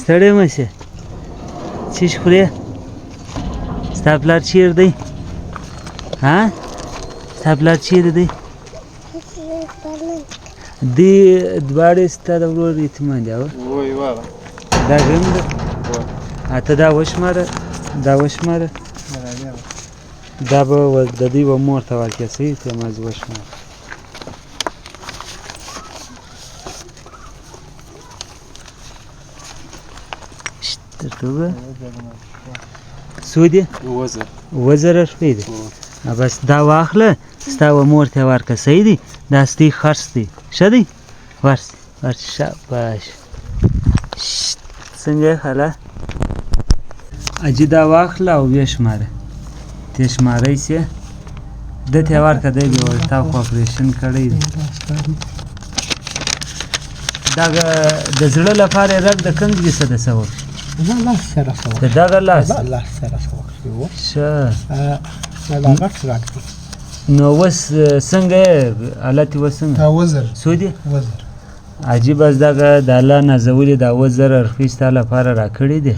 ستړی مه شې چیش خورې ستا پلار چیرې دی ها ستا پلار چیرې دی دی دواړې ستا د ورور یتیمان دي اوه دا ګرم ده ته دا وشماره دا وشماره دا به د دوی به مور ته ورکړې صحیح ته ما زه وشماره ترتوبه څو دي اووه زره روپۍ دي بس دا واخله ستا به مور ته ورکړه صحیح دي دا ستی خرڅ دی ښه دی ورسې ورسې شاباش څنګه یې خاله اجي دا واخله او ویې شماره ته شماری سې ده ته یې ورکړه دی بیا وایي تا خو اپریشن کړی دی دا د زړه لپاره یې رګ د کوم ځای څه ده څه وکړي لاس سره څه د دغه لاس لاس سره څه وکړي ښه دا غټ رګ دی نو اوس څنګه یې حالت یې اوس څنګه دا وزر څو دي وزر عجیب از دغه د الله نازولي دا 7000 روپۍ ستا لپاره راکړي دي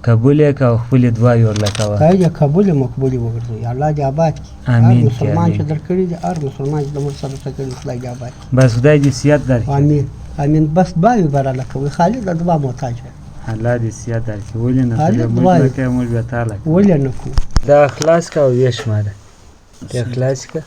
قبول یې که او خپلې دعاوې ورله کوه خدای دې قبول مقبول وګرځوي الله دې آباد کړي امین هر مسلمان چې درکړي دي هر مسلمان چې د مور سره څه کړي خدای دې آباد کړي بس خدای دې صحت درکړي امین امین بس دعاوې براله کوي خالد د دعا محتاج دی الله دې صحت درکړي ولې نه خالد خدای موږ دعا نه کوي موږ بیا تاله کوو ولې نه کوو دا خلاص که او ویې شماره دا خلاص که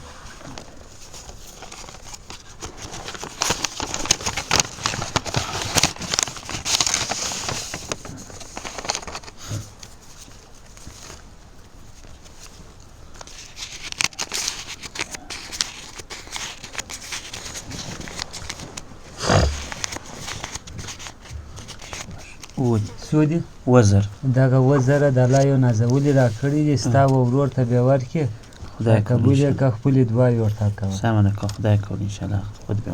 څو دي وزر دغه 7000 د الله یو نازولي راکړي دي ستا به ورور ته بیا ورکړې خدای قبول یې که خپلې دعاوې ورته کوه سمه ده که خدای کول انشاءالله خود به